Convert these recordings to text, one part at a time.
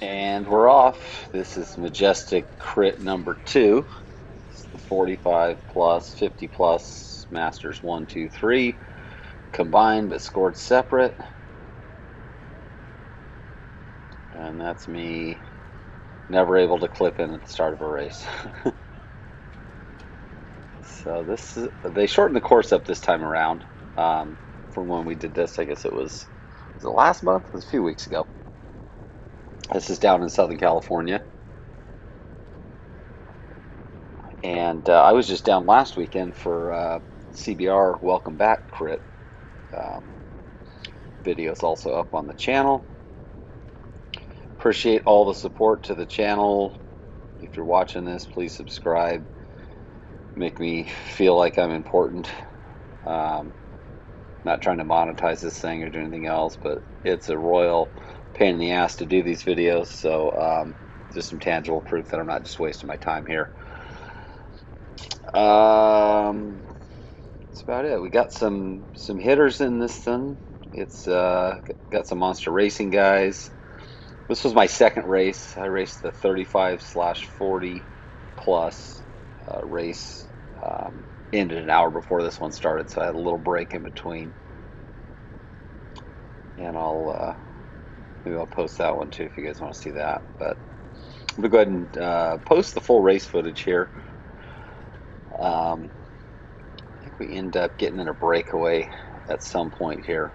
And we're off. This is Majestic crit number 2. It's the 45 plus, 50 plus, Masters 1, 2, 3 combined but scored separate. And that's me never able to clip in at the start of a race. So they shortened the course up this time around. From when we did this, I guess was it last month? It was a few weeks ago. This is down in Southern California. And I was just down last weekend for CBR Welcome Back Crit. Videos also up on the channel. Appreciate all the support to the channel. If you're watching this, please subscribe. Make me feel like I'm important. Not trying to monetize this thing or do anything else, but it's a royal pain in the ass to do these videos. So just some tangible proof that I'm not just wasting my time here. That's about it. We got some hitters in this thing. It's got some monster racing guys. This was my second race. I raced the 35/40 plus race. Ended an hour before this one started, so I had a little break in between. And maybe I'll post that one too if you guys want to see that. But I'm gonna go ahead and post the full race footage here. I think we end up getting in a breakaway at some point here.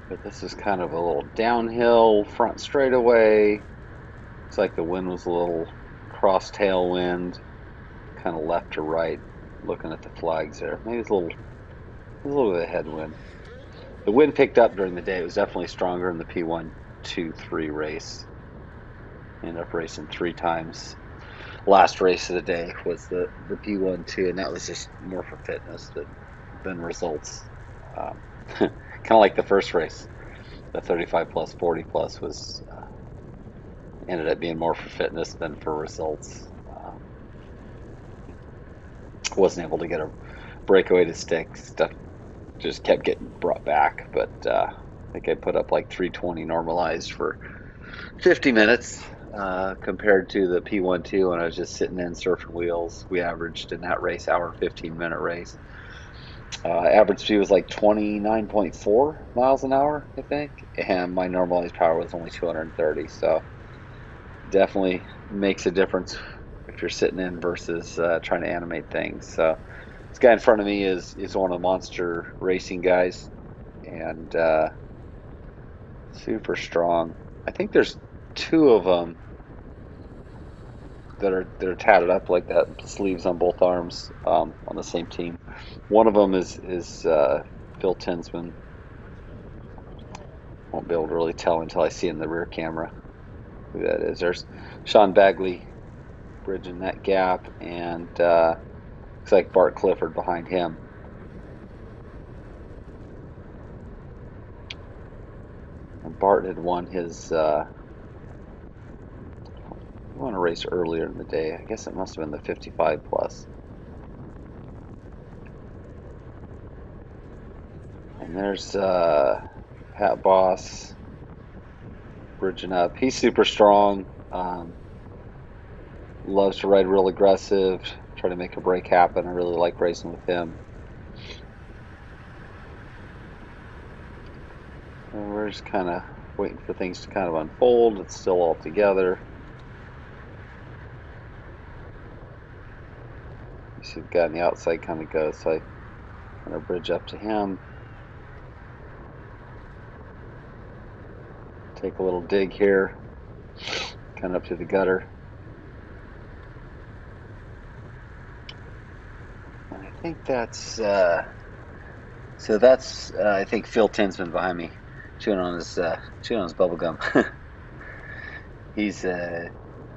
But this is kind of a little downhill front straightaway. Looks like the wind was a little cross tailwind, kind of left to right. Looking at the flags there, maybe it's a little bit of headwind. The wind picked up during the day. It was definitely stronger in the P1, 2, 3 race. Ended up racing 3 times. Last race of the day was the P1, 2, and that was just more for fitness than results. Kind of like the first race, the 35 plus 40 plus was ended up being more for fitness than for results. Wasn't able to get a breakaway to stick. Stuff just kept getting brought back, but I think I put up like 320 normalized for 50 minutes compared to the P1-2 when I was just sitting in surfing wheels. We averaged in that race hour 15-minute race. Average speed was like 29.4 miles an hour, I think, and my normalized power was only 230. So definitely makes a difference if you're sitting in versus trying to animate things. So this guy in front of me is one of the monster racing guys, and super strong. I think there's 2 of them that are tatted up like that, sleeves on both arms, on the same team. One of them is Phil Tinsman. Won't be able to really tell until I see in the rear camera who that is. There's Sean Bagley bridging that gap, and looks like Bart Clifford behind him. And Bart had won his won a race earlier in the day. I guess it must have been the 55 plus. And there's Pat Boss bridging up. He's super strong. Loves to ride real aggressive, try to make a break happen. I really like racing with him. And we're just kind of waiting for things to kind of unfold. It's still all together. You see the guy on the outside kind of goes, so I kind of bridge up to him. Take a little dig here, kind of up to the gutter. And I think that's, I think Phil Tinsman behind me, chewing on his bubble gum. He's a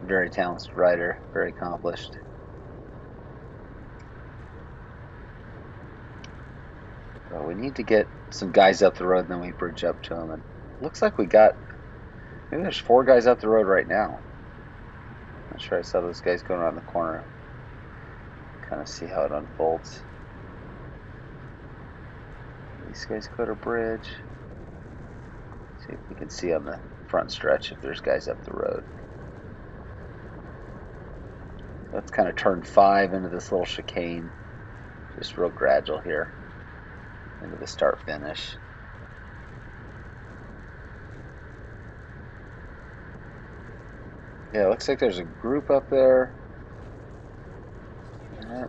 very talented rider, very accomplished. So we need to get some guys up the road, and then we bridge up to them. And looks like we got, maybe there's 4 guys up the road right now. Not sure I saw those guys going around the corner. Kind of see how it unfolds. These guys go to bridge. See if we can see on the front stretch if there's guys up the road. Let's kind of turn 5 into this little chicane. Just real gradual here into the start finish. Yeah, it looks like there's a group up there. I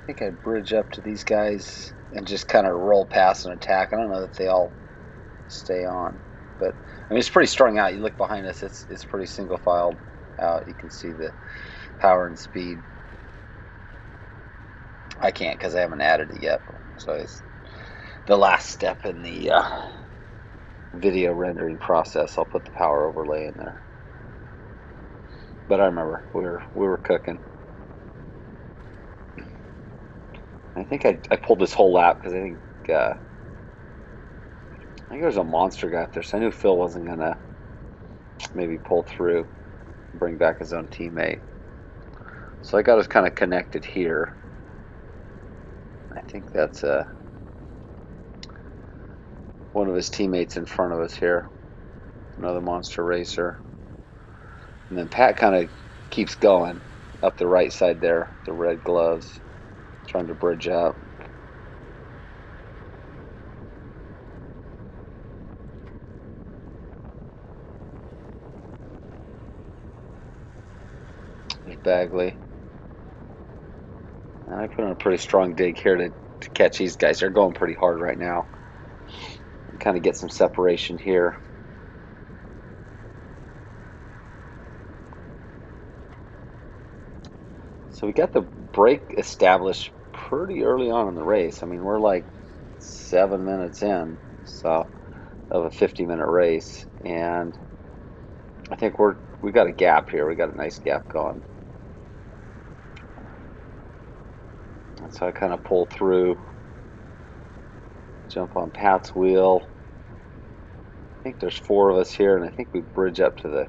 think I'd bridge up to these guys and just kind of roll past and attack. I don't know that they all stay on, but I mean it's pretty strung out. You look behind us; it's pretty single filed out. You can see the power and speed. I can't because I haven't added it yet. So it's the last step in the video rendering process. I'll put the power overlay in there. But I remember we were cooking. I think I pulled this whole lap because I think there was a monster guy up there, so I knew Phil wasn't gonna maybe pull through, bring back his own teammate. So I got us kind of connected here. I think that's one of his teammates in front of us here, another monster racer. And then Pat kind of keeps going up the right side there, the red gloves, trying to bridge up. There's Bagley. And I put in a pretty strong dig here to catch these guys. They're going pretty hard right now. And kind of get some separation here. So we got the break established pretty early on in the race. I mean, we're like 7 minutes in, so of a 50-minute race, and I think we got a gap here. We got a nice gap going. And so I kind of pull through, jump on Pat's wheel. I think there's 4 of us here, and I think we bridge up to the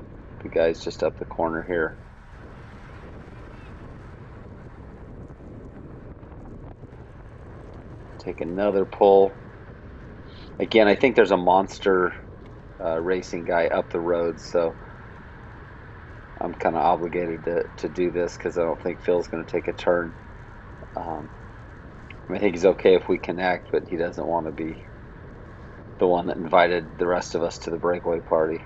guys just up the corner here. Take another pull. Again, I think there's a monster racing guy up the road, so I'm kind of obligated to do this because I don't think Phil's going to take a turn. I think he's okay if we connect, but he doesn't want to be the one that invited the rest of us to the breakaway party.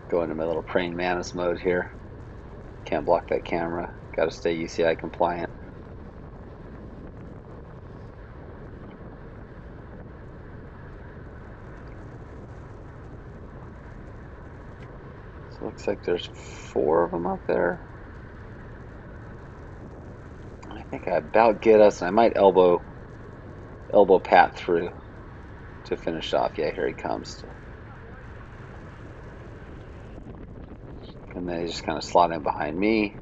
Go into my little praying mantis mode here. Can't block that camera. Got to stay UCI compliant. So it looks like there's 4 of them up there. I think I about get us, and I might elbow Pat through to finish off. Yeah, here he comes. And then he just kind of slot in behind me.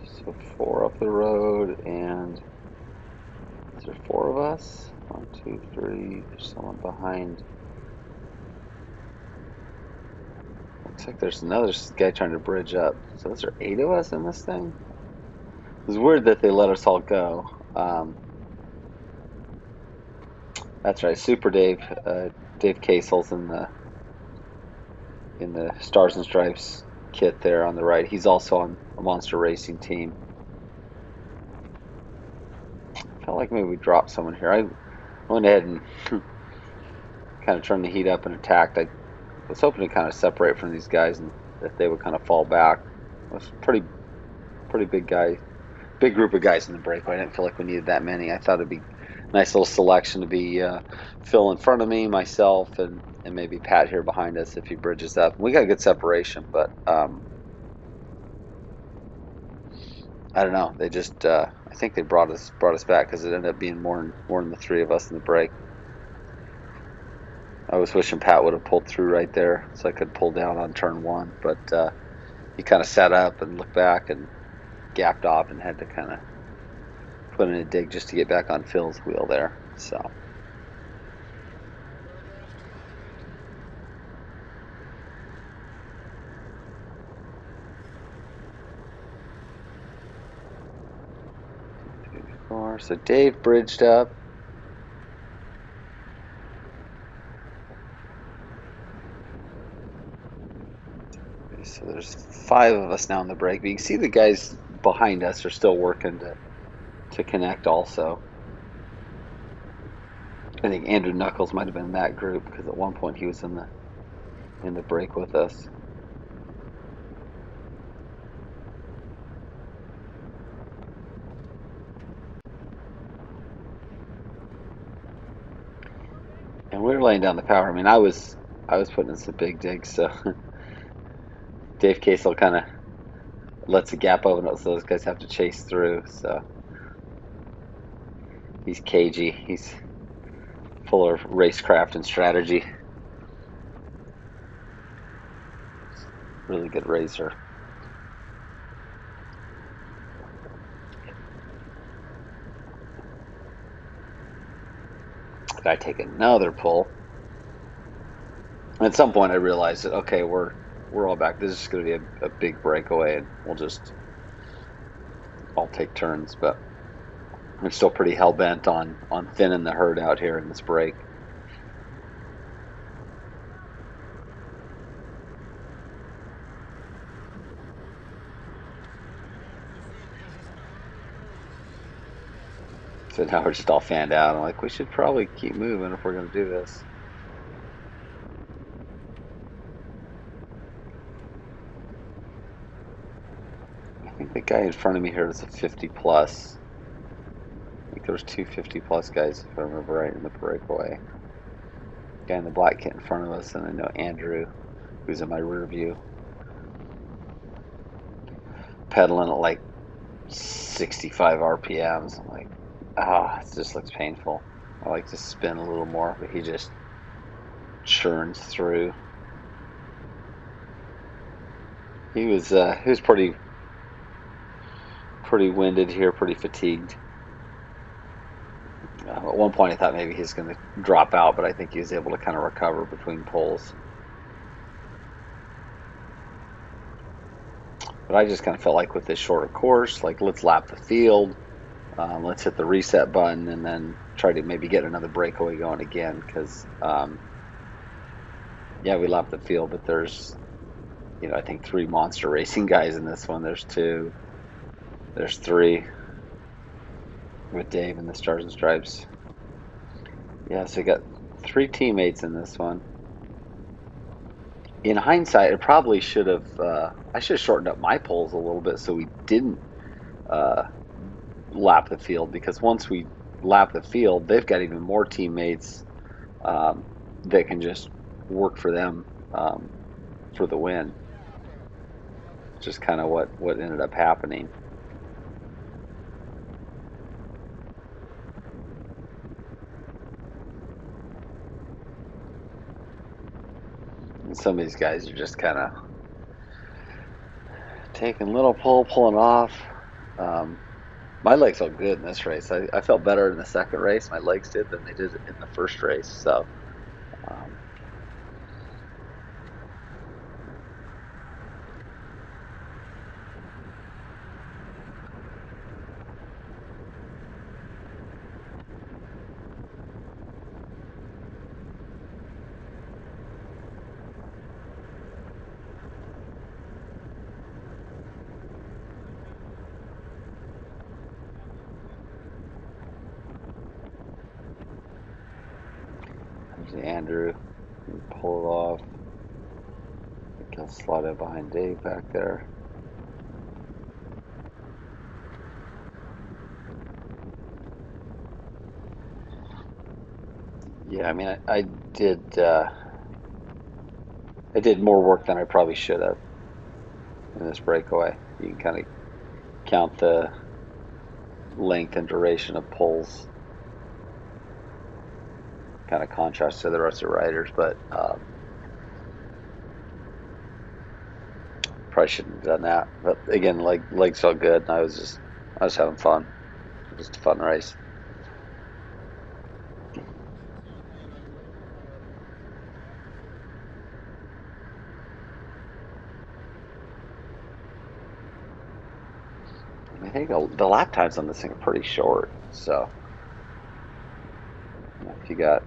So 4 up the road, and is there 4 of us? 1, 2, 3. There's someone behind. Looks like there's another guy trying to bridge up. So is there 8 of us in this thing? It's weird that they let us all go. That's right, Super Dave, Dave Casel's in the Stars and Stripes kit there on the right. He's also on a monster racing team. I felt like maybe we dropped someone here. I went ahead and kind of turned the heat up and attacked. I was hoping to kind of separate from these guys and that they would kind of fall back. It was a pretty big group of guys in the breakaway. I didn't feel like we needed that many. I thought it'd be a nice little selection to be Phil in front of me, myself, and maybe Pat here behind us if he bridges up. We got a good separation, but I don't know. They just I think they brought us back because it ended up being more than the 3 of us in the break. I was wishing Pat would have pulled through right there so I could pull down on turn 1, but he kind of sat up and looked back and gapped off and had to kind of put in a dig just to get back on Phil's wheel there. So. So Dave bridged up. So there's 5 of us now in the break. But you can see the guys behind us are still working to connect also. I think Andrew Knuckles might have been in that group because at one point he was in the break with us. And we were laying down the power. I mean, I was putting in some big digs, so Dave Casel kind of lets the gap open up so those guys have to chase through. So he's cagey. He's full of racecraft and strategy. Really good racer. I take another pull. At some point, I realized that okay, we're all back. This is going to be a big breakaway, and we'll just all take turns. But I'm still pretty hell bent on thinning the herd out here in this break. So now we're just all fanned out. I'm like, we should probably keep moving if we're going to do this. I think the guy in front of me here is a 50 plus. I think there was 2 50 plus guys, if I remember right, in the breakaway. Guy in the black kit in front of us, and I know Andrew, who's in my rear view, pedaling at like 65 RPMs. I'm like, it just looks painful. I like to spin a little more, but he just churns through. He was pretty winded here, pretty fatigued. At one point I thought maybe he's going to drop out, but I think he was able to kind of recover between pulls. But I just kind of felt like with this shorter course, like let's lap the field, let's hit the reset button, and then try to maybe get another breakaway going again. Because yeah, we lapped the field, but there's I think 3 monster racing guys in this one. There's 2, there's 3 with Dave in the Stars and Stripes. Yeah, so you got 3 teammates in this one. In hindsight, it probably should have. I should have shortened up my poles a little bit so we didn't lap the field, because once we lap the field, they've got even more teammates that can just work for them for the win. Just kind of what ended up happening. And some of these guys are just kind of taking little pull, pulling off. My legs felt good in this race. I felt better in the second race, my legs did, than they did in the first race. So there's Andrew, pull it off. I think he'll slide it behind Dave back there. Yeah, I mean, I did more work than I probably should have in this breakaway. You can kind of count the length and duration of pulls, kind of contrast to the rest of the riders, but probably shouldn't have done that. But again, legs felt good, and I was having fun. Just a fun race. I think the lap times on this thing are pretty short. So if you got,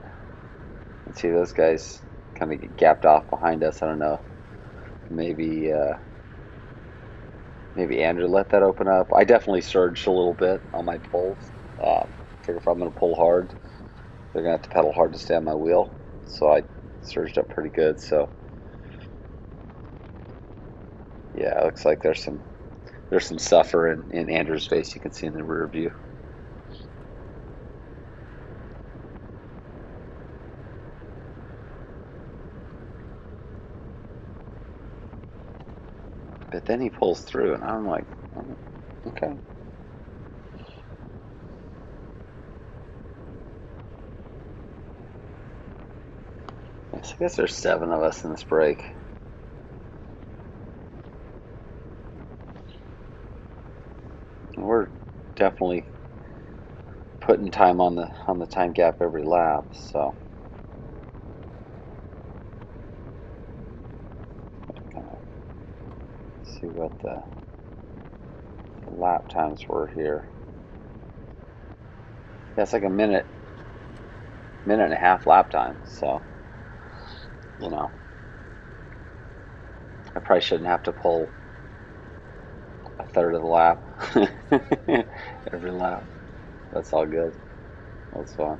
let's see, those guys kind of get gapped off behind us. I don't know. Maybe maybe Andrew let that open up. I definitely surged a little bit on my pulls. Figure if I'm going to pull hard, they're going to have to pedal hard to stay on my wheel. So I surged up pretty good. So yeah, it looks like there's some suffer in Andrew's face. You can see in the rear view. But then he pulls through, and I'm like, oh, okay. Yes, I guess there's 7 of us in this break. We're definitely putting time on the time gap every lap, so see what the lap times were here. Yeah, it's like a minute and a half lap time, so you know, I probably shouldn't have to pull a third of the lap every lap. That's all good. That's fine.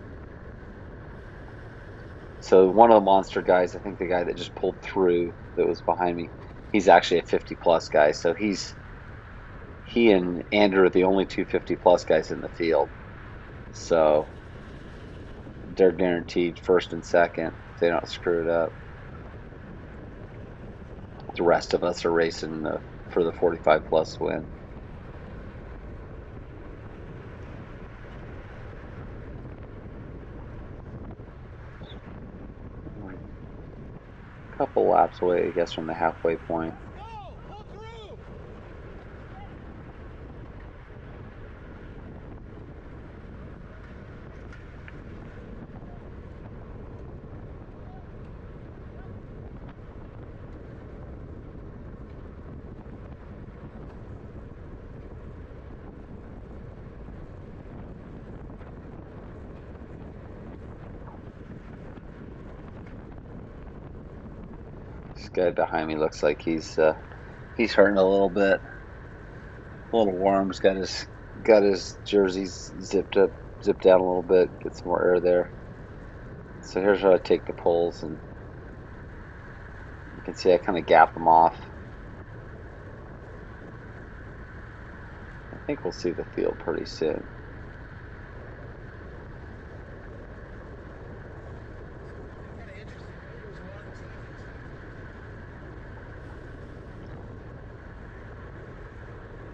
So one of the monster guys, I think the guy that just pulled through that was behind me, he's actually a 50 plus guy. So he and Andrew are the only two 50 plus guys in the field. So they're guaranteed first and second if they don't screw it up. The rest of us are racing for the 45 plus win. A couple laps away, I guess, from the halfway point. This guy behind me looks like he's hurting a little bit. A little warm. He's got his jerseys zipped down a little bit. Get some more air there. So here's how I take the pulls, and you can see I kind of gap them off. I think we'll see the field pretty soon.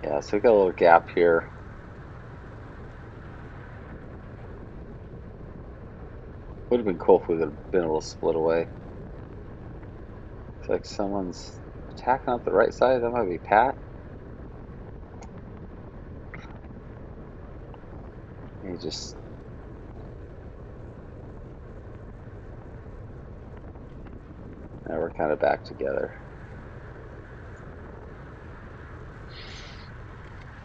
Yeah, so we got a little gap here. Would have been cool if we would have been able to split away. Looks like someone's attacking up the right side. That might be Pat. He just... Now we're kind of back together.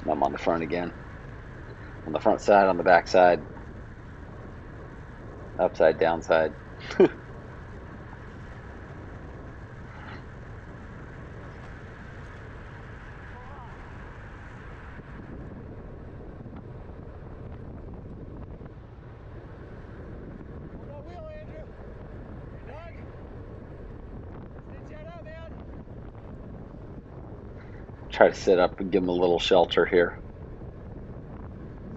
I'm on the front again. On the front side, on the back side. Upside, downside. Try to sit up and give him a little shelter here,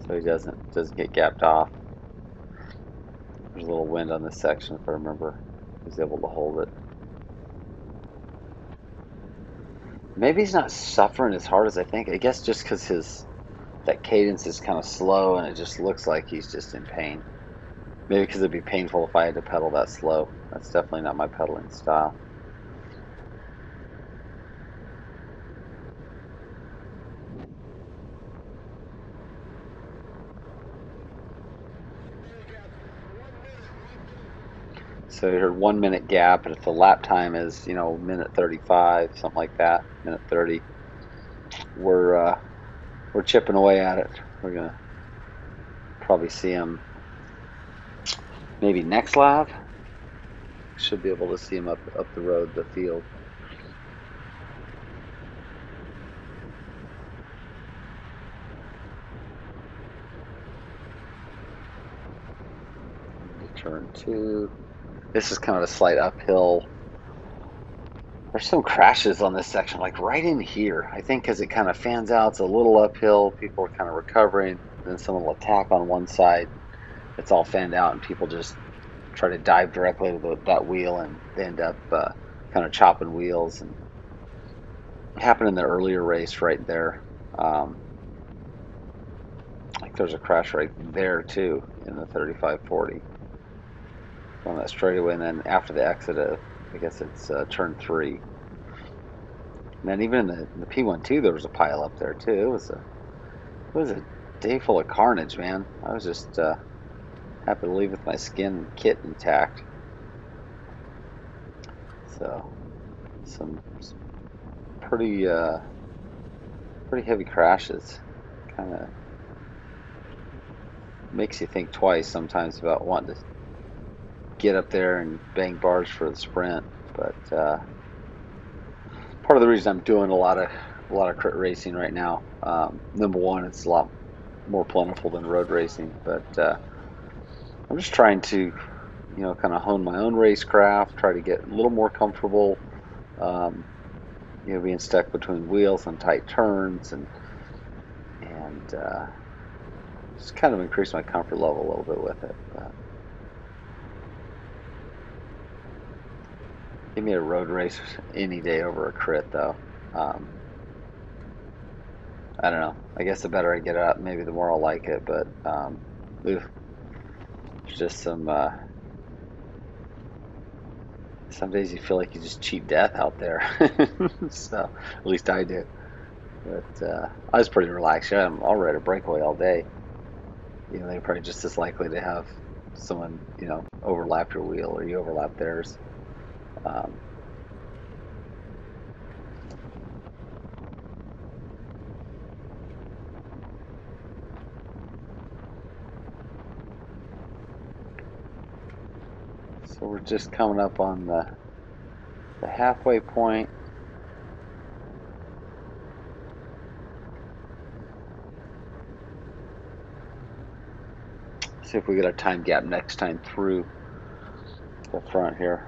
so he doesn't get gapped off. There's a little wind on this section, if I remember. He's able to hold it. Maybe he's not suffering as hard as I think. I guess just because that cadence is kind of slow, and it just looks like he's just in pain. Maybe because it'd be painful if I had to pedal that slow. That's definitely not my pedaling style. So your 1 minute gap, and if the lap time is, minute 35, something like that, minute 30, we're chipping away at it. We're gonna probably see him maybe next lap. Should be able to see him up the road, the field. Turn 2. This is kind of a slight uphill. There's some crashes on this section, like right in here. I think because it kind of fans out, it's a little uphill. People are kind of recovering. Then someone will attack on one side. It's all fanned out, and people just try to dive directly to that wheel, and they end up kind of chopping wheels. And it happened in the earlier race right there. Like there's a crash right there too in the 35-40 on that straightaway, and then after the exit, I guess it's turn 3. And then even in the P12, there was a pile up there too. It was a day full of carnage, man. I was just happy to leave with my skin and kit intact. So some pretty heavy crashes. Kind of makes you think twice sometimes about wanting to get up there and bang bars for the sprint. But part of the reason I'm doing a lot of crit racing right now, number one, it's a lot more plentiful than road racing, but I'm just trying to kind of hone my own racecraft, try to get a little more comfortable, being stuck between wheels on tight turns, and just kind of increase my comfort level a little bit with it. Give me a road race any day over a crit, though. I don't know. I guess the better I get it out, maybe the more I'll like it. But there's just some days you feel like you just cheat death out there. So at least I do. But I was pretty relaxed. Yeah, I'll ride a breakaway all day. They're probably just as likely to have someone overlap your wheel or you overlap theirs. So we're just coming up on the halfway point. See if we get a time gap next time through the front here.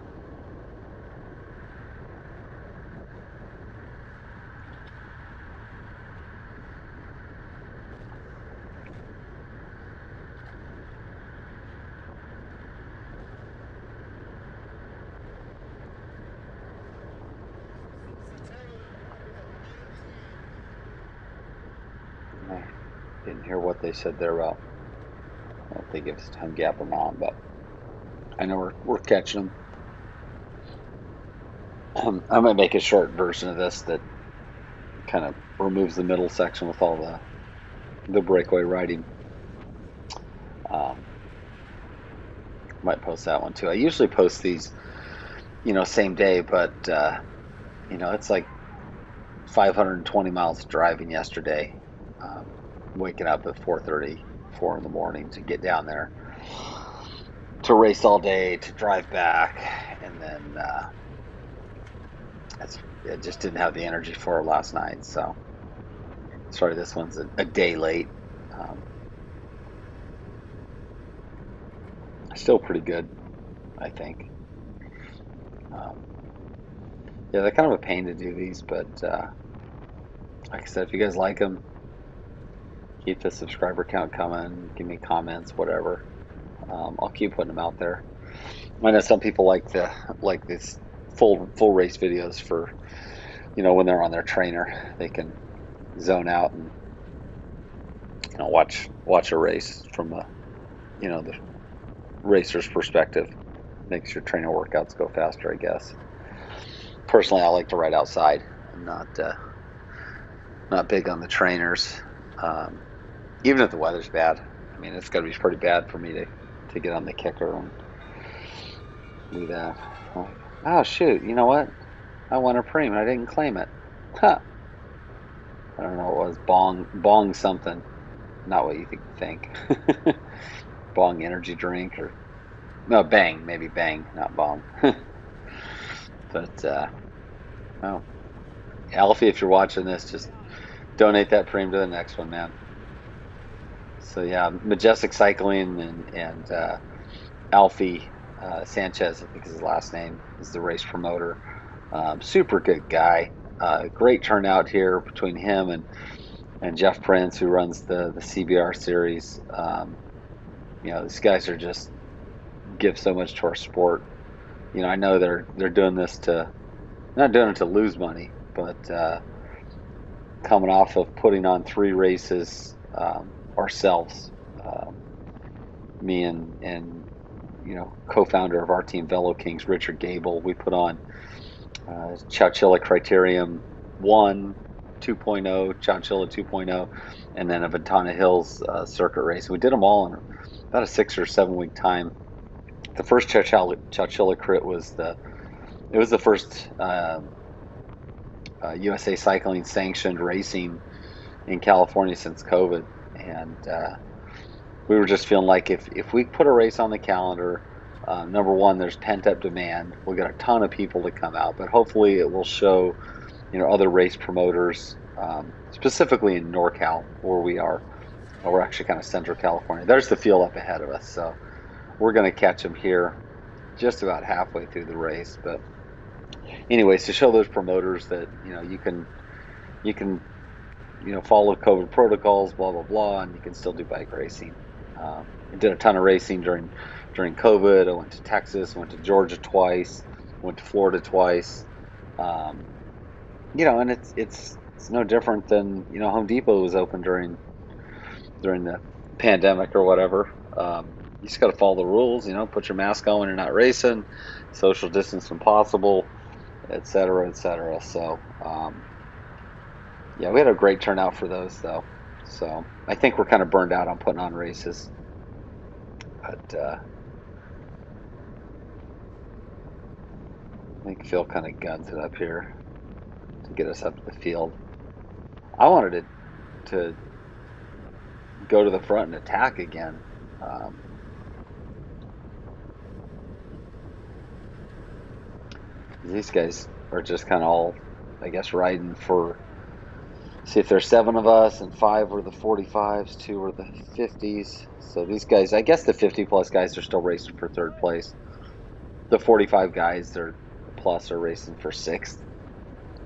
I didn't hear what they said there about. I don't know if they give us a time gap or not, but I know we're catching them. I might make a short version of this that kind of removes the middle section with all the breakaway riding. Might post that one too. I usually post these, same day, but it's like 520 miles driving yesterday. Waking up at 4:34 in the morning to get down there, to race all day, to drive back, and then I just didn't have the energy for it last night. So sorry, this one's a day late. Still pretty good, I think. Yeah, they're kind of a pain to do these, but like I said, if you guys like them, keep the subscriber count coming, give me comments, whatever. I'll keep putting them out there. I know some people like these full race videos for when they're on their trainer, they can zone out and watch a race from the racer's perspective. Makes your trainer workouts go faster, I guess. Personally, I like to ride outside. I'm not big on the trainers. Even if the weather's bad. I mean, it's got to be pretty bad for me to get on the kicker and do that. Like, oh shoot, you know what? I won a premium and I didn't claim it. Huh. I don't know what it was. Bong something. Not what you think. Bong energy drink or no Bang, maybe Bang, not Bong. But oh, Alfie, if you're watching this, just donate that premium to the next one, man. So yeah, Majestic Cycling and Alfie Sanchez, I think is his last name, is the race promoter. Super good guy. Great turnout here between him and Jeff Prince, who runs the CBR series. These guys are just give so much to our sport. I know they're doing this to not doing it to lose money, but coming off of putting on 3 races ourselves, me and co-founder of our team, Velo Kings, Richard Gable, we put on Chowchilla Criterium 1, 2.0, Chowchilla 2.0, and then a Ventana Hills circuit race. We did them all in about a 6 or 7 week time. The first Chowchilla Crit was the first USA Cycling sanctioned racing in California since COVID, and we were just feeling like if we put a race on the calendar, number one, there's pent up demand. We'll get a ton of people to come out, but hopefully it will show, other race promoters, specifically in NorCal where we are. We're actually kind of Central California. There's the field up ahead of us, so we're going to catch them here just about halfway through the race. But anyways, to show those promoters that you can follow COVID protocols, blah blah blah, and you can still do bike racing. I did a ton of racing during COVID. I went to Texas, went to Georgia twice, went to Florida twice. And it's no different than Home Depot was open during the pandemic or whatever. You just got to follow the rules. Put your mask on when you're not racing, social distance when possible, etc., etc. So yeah, we had a great turnout for those though. So I think we're kind of burned out on putting on races, but I think Phil kind of guns it up here to get us up to the field. I wanted to go to the front and attack again. These guys are just kind of all, I guess, riding for. See if there's 7 of us and 5 were the 45s, 2 were the 50s. So these guys, I guess the 50 plus guys are still racing for 3rd place. The 45 guys, they're plus are racing for 6th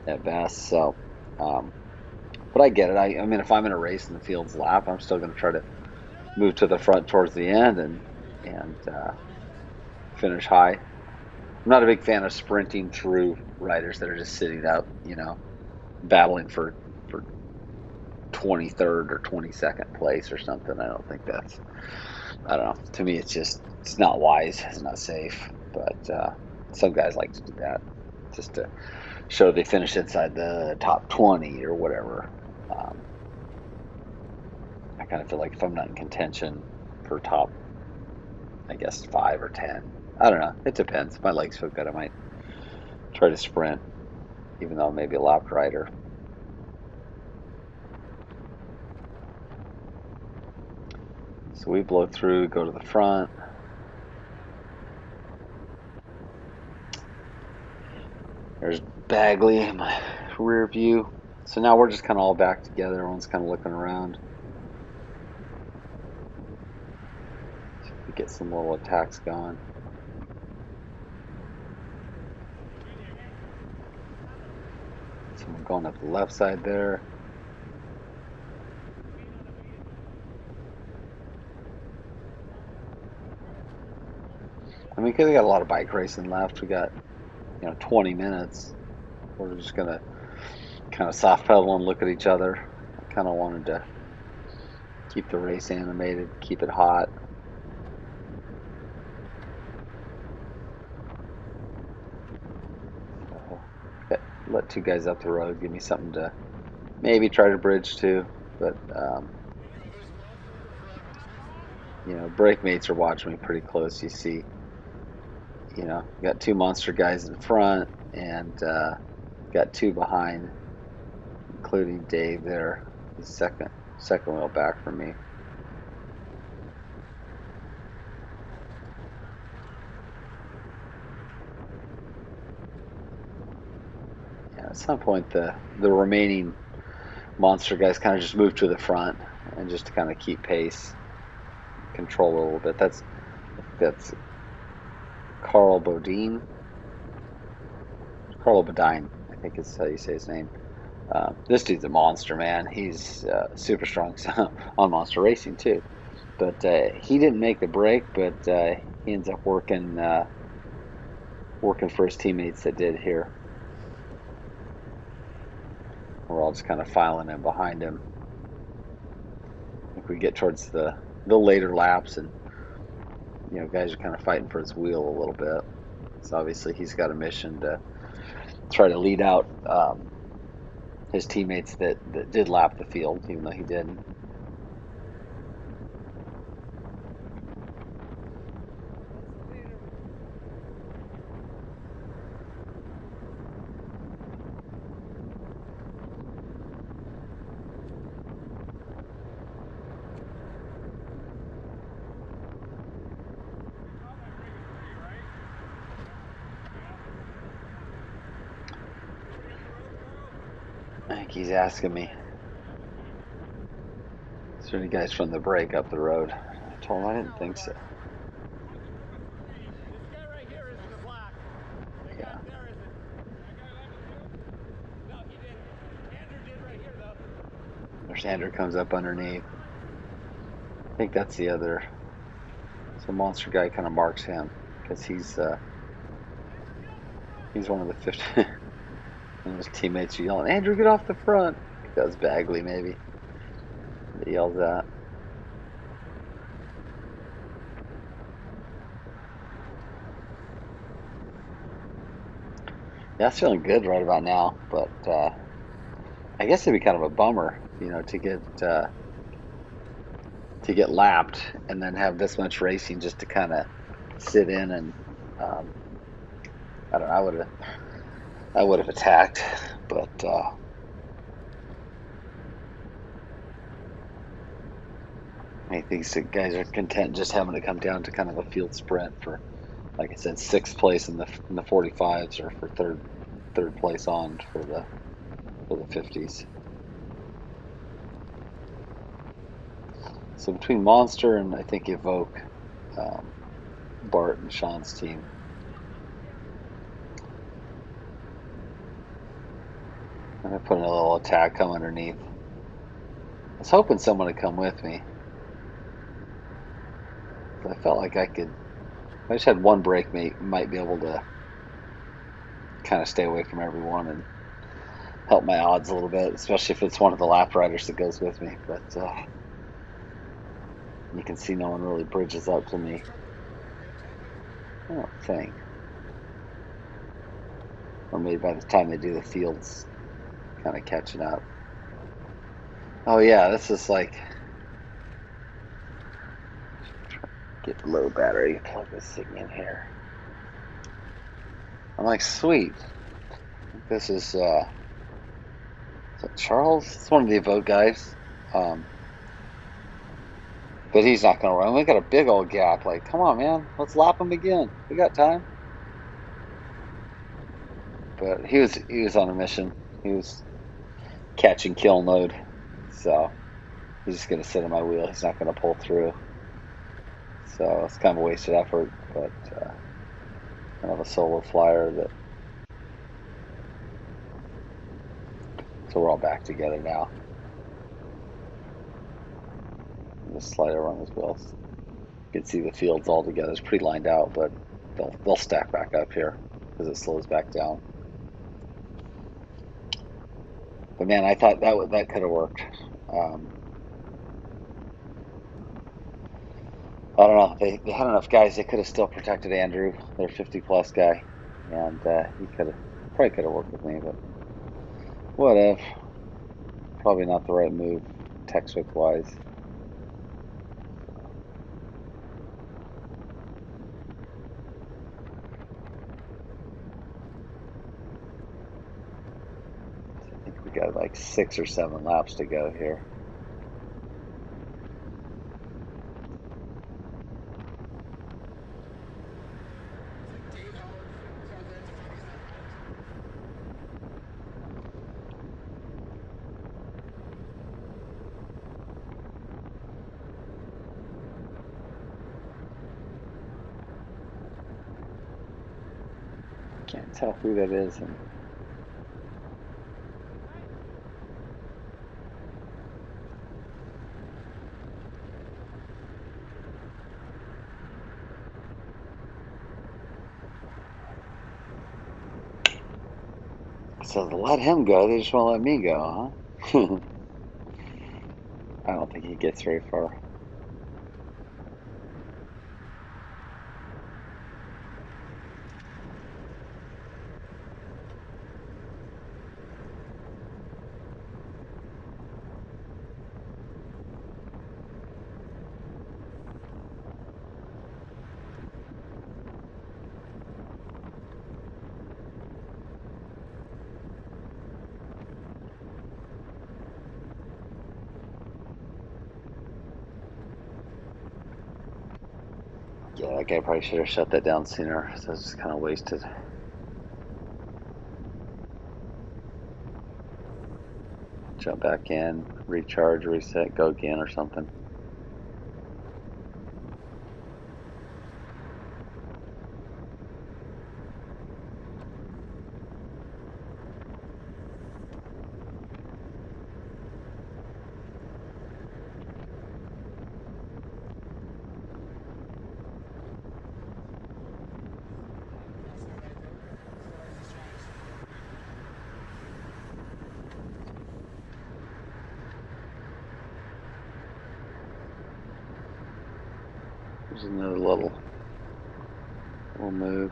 at best. So, but I get it. I mean, if I'm in a race in the field's lap, I'm still going to try to move to the front towards the end and finish high. I'm not a big fan of sprinting through riders that are just sitting out, battling for 23rd or 22nd place or something. I don't think that's, I don't know. To me, it's not wise. It's not safe. But some guys like to do that just to show they finish inside the top 20 or whatever. I kind of feel like if I'm not in contention for top, I guess 5 or 10, I don't know. It depends. If my legs feel good, I might try to sprint, even though I'm maybe a lapped rider. So we blow through, go to the front. There's Bagley in my rear view. So now we're just kind of all back together. Everyone's kind of looking around. See if we get some little attacks going. Someone going up the left side there. I mean, because we got a lot of bike racing left. We got, 20 minutes. We're just going to kind of soft pedal and look at each other. I kind of wanted to keep the race animated, keep it hot. So, let 2 guys up the road, give me something to maybe try to bridge to. But, brake mates are watching me pretty close. You see You know, got two monster guys in front and got two behind, including Dave there, the second wheel back from me. Yeah, at some point the remaining monster guys kind of just move to the front and just to kind of keep pace, control a little bit. That's Carl Bodine. Carl Bodine, I think is how you say his name. This dude's a monster, man. He's super strong on Monster Racing too. But he didn't make the break, but he ends up working for his teammates that did here. We're all just kind of filing in behind him. I think we get towards the later laps, and you know, guys are kind of fighting for his wheel a little bit. So obviously he's got a mission to try to lead out his teammates that did lap the field, even though he didn't. I think he's asking me, is there any guys from the break up the road? I told him I didn't think so. Yeah. There's Andrew comes up underneath. I think that's the other. So monster guy kind of marks him because he's one of the 50. One of his teammates yelling, "Andrew, get off the front!" That was Bagley, maybe. That yells at. Yeah, it's feeling good right about now, but I guess it'd be kind of a bummer, you know, to get lapped and then have this much racing just to kind of sit in and um, I don't know. I would have attacked, but I think the guys are content just having to come down to kind of a field sprint for, like I said, sixth place in the 45s, or for third place on for the 50s. So between Monster and I think Evoke, um, Bart and Sean's team. I'm gonna put in a little attack come underneath. I was hoping someone would come with me, but I felt like I could. I just had one break mate, might be able to kind of stay away from everyone and help my odds a little bit, especially if it's one of the lap riders that goes with me. But you can see no one really bridges up to me. I don't think. Or maybe by the time they do the fields, kind of catching up. Oh yeah, this is like, get the low battery, plug this thing in here. I'm like, sweet. This is that Charles? It's one of the vote guys. But he's not gonna run. We got a big old gap. Like, come on, man, let's lap him again. We got time. But he was on a mission. He was catch and kill mode. So he's just gonna sit on my wheel. He's not gonna pull through. So it's kind of a wasted effort, but kind of a solo flyer that. So we're all back together now. Just slide over on his wheels. You can see the fields all together. It's pretty lined out, but they'll stack back up here because it slows back down. But man, I thought that could have worked. Um, I don't know. They had enough guys. They could have still protected Andrew, their 50 plus guy, and he probably could have worked with me, but whatever. Probably not the right move, textbook wise. got like 6 or 7 laps to go here. Can't tell who that is. And so to let him go, they just won't let me go, huh? I don't think he gets very far. Yeah, that guy probably should have shut that down sooner. So it's just kind of wasted. Jump back in, recharge, reset, go again or something. There's another little move.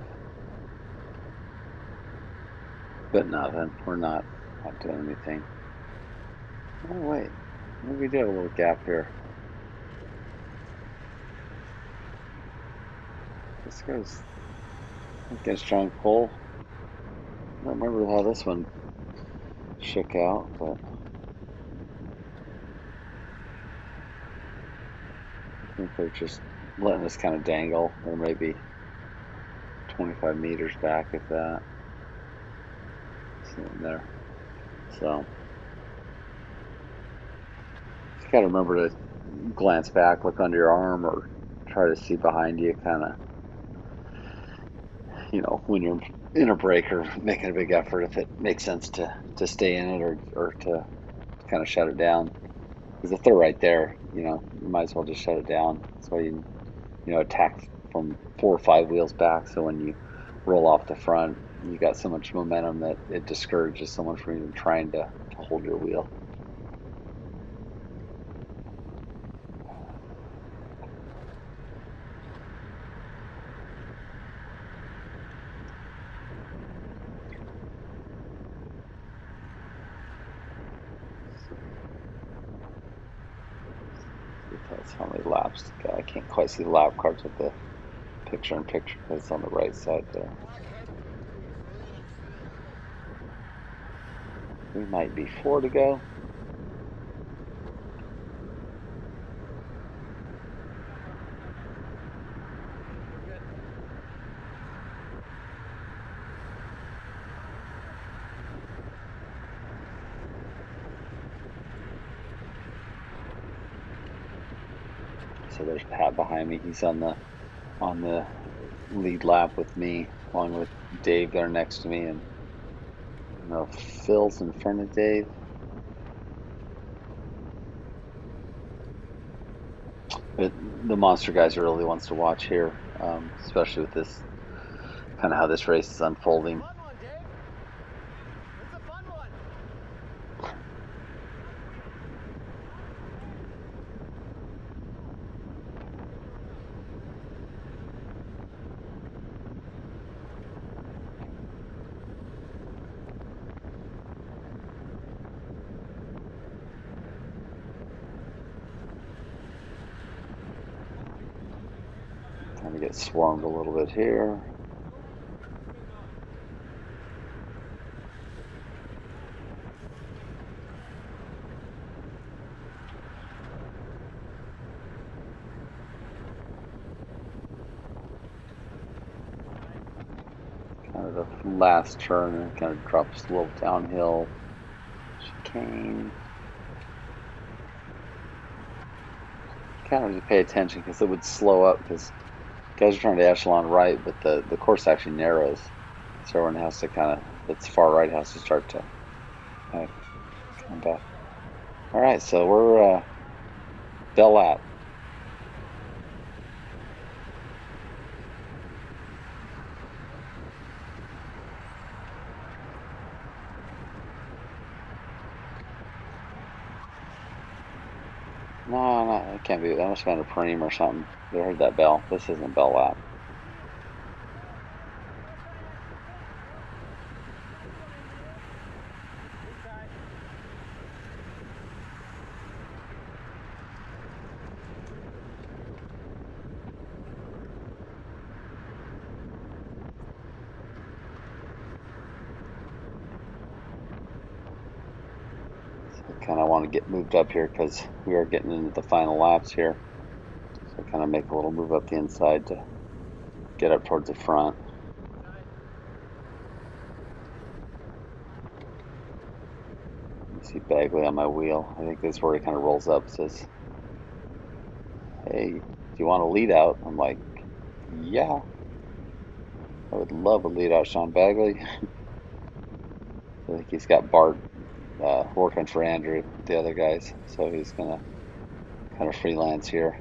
But nothing. We're not doing anything. Oh wait. Maybe we did a little gap here. This goes a strong pull. I don't remember how this one shook out, but I think they're just letting us kind of dangle. Or maybe 25 meters back, if that. Sitting there. So you gotta remember to glance back, look under your arm, or try to see behind you, kind of, when you're in a break or making a big effort, if it makes sense to stay in it or to kind of shut it down. Because if they're right there, you might as well just shut it down. So attack from 4 or 5 wheels back. So when you roll off the front, you got so much momentum that it discourages someone from even trying to hold your wheel. That's how many laps. I can't quite see the lap cards with the picture-in-picture because it's on the right side there. We might be 4 to go. So there's Pat behind me. He's on the lead lap with me, along with Dave there next to me, and Phil's in front of Dave. But the monster guys are really the ones to watch here, especially with this kind of how this race is unfolding. Trying to get swarmed a little bit here. the last turn, and it kind of drops a little downhill chicane. Kind of have to pay attention because it would slow up because guys are trying to echelon right, but the course actually narrows, so everyone has to kind of, that's far right, has to start to kind of come back. All right, so we're bell lap. No, it can't be. That must have been a preem or something. They heard that bell. This isn't bell lap. I kind of want to get moved up here because we are getting into the final laps here. So kind of make a little move up the inside to get up towards the front. You see Bagley on my wheel. I think this is where he kind of rolls up, says, "Hey, do you want a lead out?" I'm like, "Yeah, I would love a lead out, Sean Bagley." I think he's got Bart working for Andrew, the other guys, so he's gonna kind of freelance here.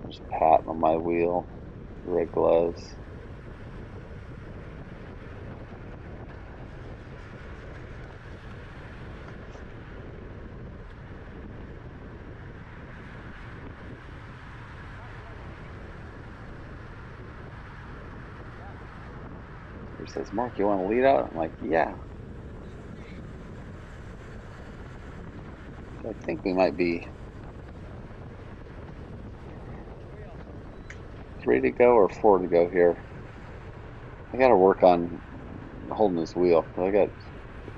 There's Pat on my wheel, red gloves. He says, "Mark, you want to lead out?" I'm like, "Yeah." I think we might be 3 to go or 4 to go here. I got to work on holding this wheel. I got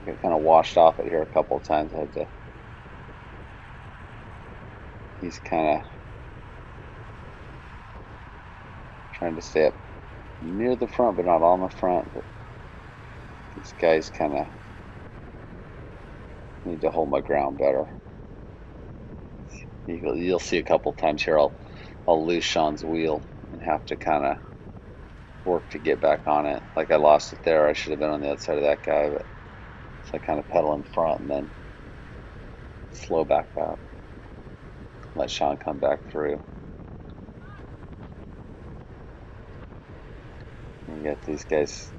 kind of washed off it here a couple of times. I had to. He's kind of trying to stay up near the front, but not on the front. But these guys kind of need to hold my ground better. You'll see a couple times here. I'll lose Sean's wheel and have to kind of work to get back on it. Like I lost it there. I should have been on the outside of that guy, but so I kind of pedal in front and then slow back up. Let Sean come back through. You get these guys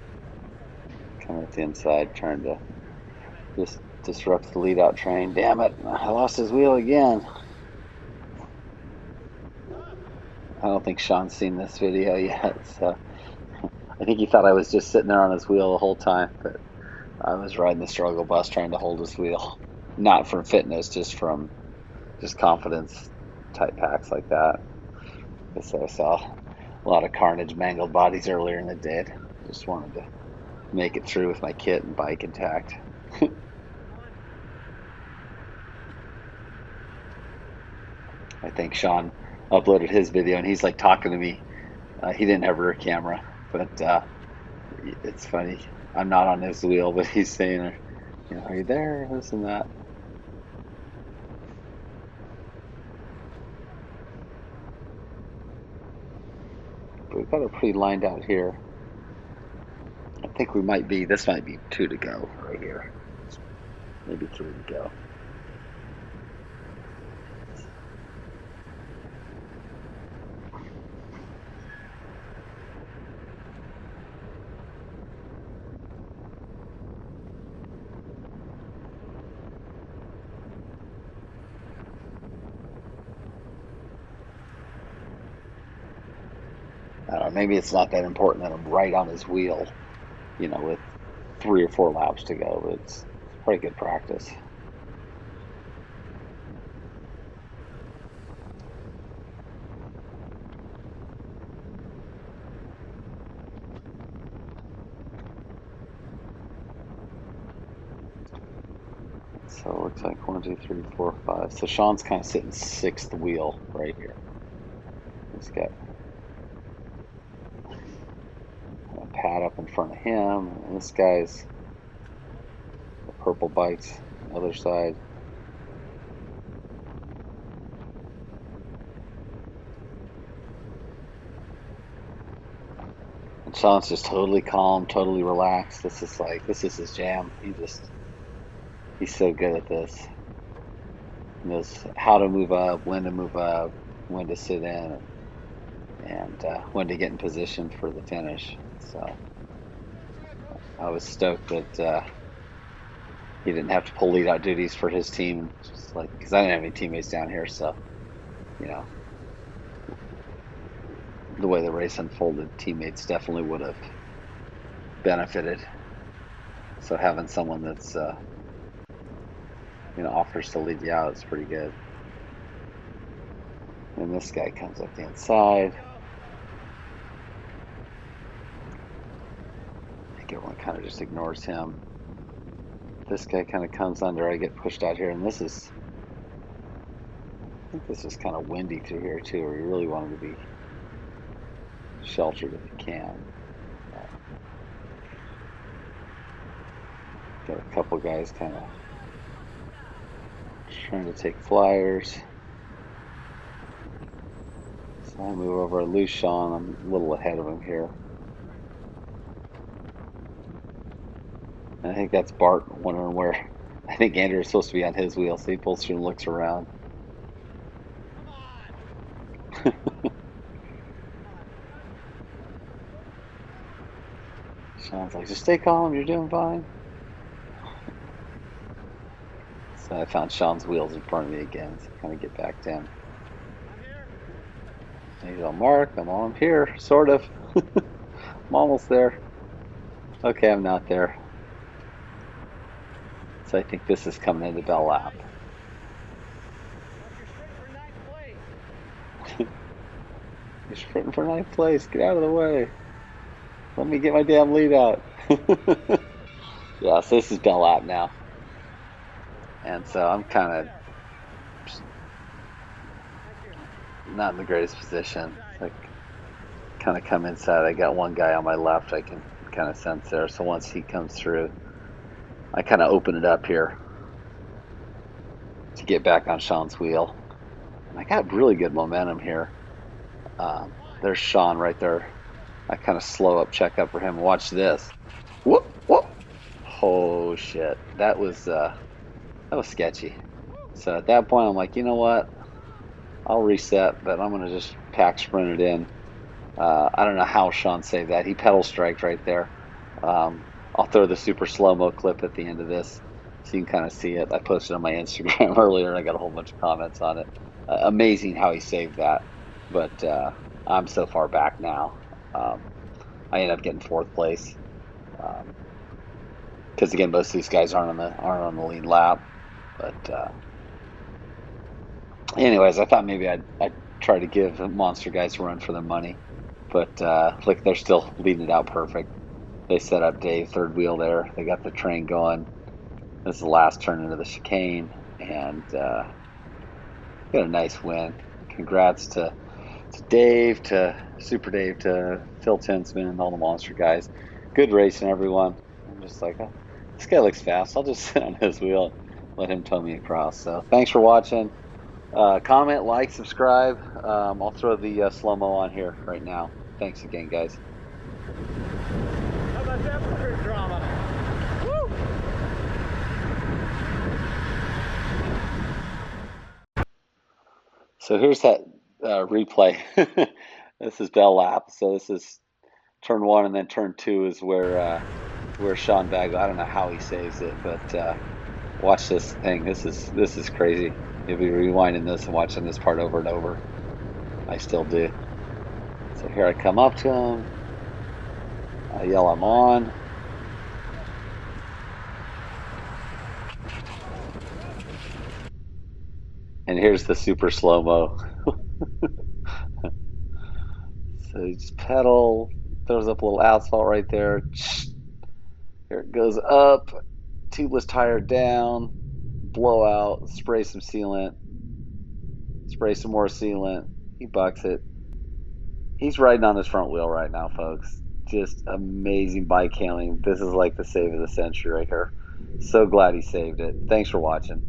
coming at the inside trying to just disrupt the lead out train. Damn it, I lost his wheel again. I don't think Sean's seen this video yet, so I think he thought I was just sitting there on his wheel the whole time, but I was riding the struggle bus trying to hold his wheel. Not from fitness, just from confidence type packs like that. Because I saw a lot of carnage, mangled bodies earlier in the day. Just wanted to make it through with my kit and bike intact. I think Sean uploaded his video and he's like talking to me. He didn't have a rear camera, but it's funny. I'm not on his wheel, but he's saying, "Are you there?" This and that. But we've got it pretty lined out here. I think this might be 2 to go right here. Maybe 3 to go. I don't know, maybe it's not that important that I'm right on his wheel, with 3 or 4 laps to go, but it's pretty good practice. So it looks like 1, 2, 3, 4, 5. So Sean's kind of sitting 6th wheel right here. He's got pad up in front of him. And this guy's the purple bikes on the other side. And Sean's just totally calm, totally relaxed. This is his jam. He's so good at this. He knows how to move up, when to move up, when to sit in, and when to get in position for the finish. So I was stoked that he didn't have to pull lead out duties for his team, just like because I didn't have any teammates down here. So you know, the way the race unfolded, teammates definitely would have benefited. So having someone that's offers to lead you out is pretty good. And this guy comes up the inside. I think everyone kind of just ignores him. This guy kind of comes under. I get pushed out here, and I think this is kind of windy through here too, where you really want him to be sheltered if you can. Got a couple guys kind of trying to take flyers. So I move over, I lose Sean. I'm a little ahead of him here. And I think that's Bart wondering where. I think Andrew is supposed to be on his wheel, so he pulls through and looks around. Sean's like, just stay calm, you're doing fine. So I found Sean's wheels in front of me again, so kind of get back to him. He's all, Mark, I'm on here, sort of. I'm almost there. Okay, I'm not there. So I think this is coming into Bell Lap. You're sprinting for ninth place. Get out of the way. Let me get my damn lead out. Yeah, so this is Bell Lap now. And so I'm kind of not in the greatest position. Like, kind of come inside. I got one guy on my left I can kind of sense there. So once he comes through, I kind of open it up here to get back on Sean's wheel. And I got really good momentum here. There's Sean right there. I kind of slow up, check up for him. Watch this. Whoop, whoop. Oh, shit. That was sketchy. So at that point, I'm like, you know what? I'll reset, but I'm going to just pack sprint it in. I don't know how Sean saved that. He pedal striked right there. I'll throw the super slow-mo clip at the end of this so you can kind of see it. I posted on my Instagram earlier, and I got a whole bunch of comments on it. Amazing how he saved that. But I'm so far back now. I ended up getting fourth place. Because again, most of these guys aren't on the lead lap. But anyways, I thought maybe I'd try to give the monster guys a run for their money. But look, they're still leading it out perfect. They set up Dave third wheel there. They got the train going. This is the last turn into the chicane, and got a nice win. Congrats to Dave, to Super Dave, to Phil Tinsman, and all the monster guys. Good racing, everyone. I'm just like, oh, this guy looks fast. I'll just sit on his wheel and let him tow me across. So thanks for watching. Comment, like, subscribe. I'll throw the slow-mo on here right now. Thanks again, guys. How about that for drama? Woo! So here's that replay. This is Bell Lap. So this is turn 1, and then turn 2 is where Sean Bagwell. I don't know how he saves it, but watch this thing. This is crazy. You'll be rewinding this and watching this part over and over. I still do. So here I come up to him. I yell, I'm on. And here's the super slow-mo. So you just pedal, throws up a little asphalt right there. Here it goes up, tubeless tire down, blowout, spray some sealant, spray some more sealant. He bucks it. He's riding on his front wheel right now, folks. just amazing bike handling. This is like the save of the century right here. So glad he saved it. Thanks for watching.